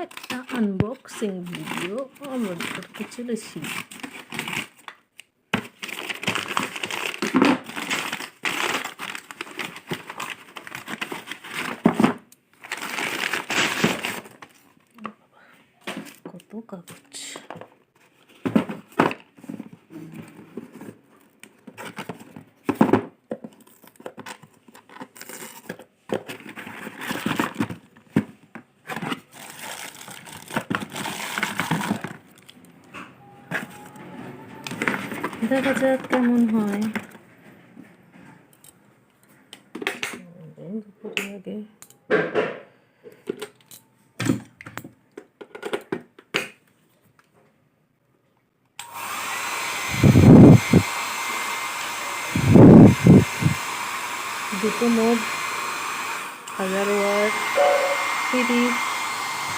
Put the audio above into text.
একটা unboxing video upload করতে চলেছি। কত কাগজ, দেখা যাক কেমন হয়। আগে দুটো মোট 1000 ওয়াট সিরিজ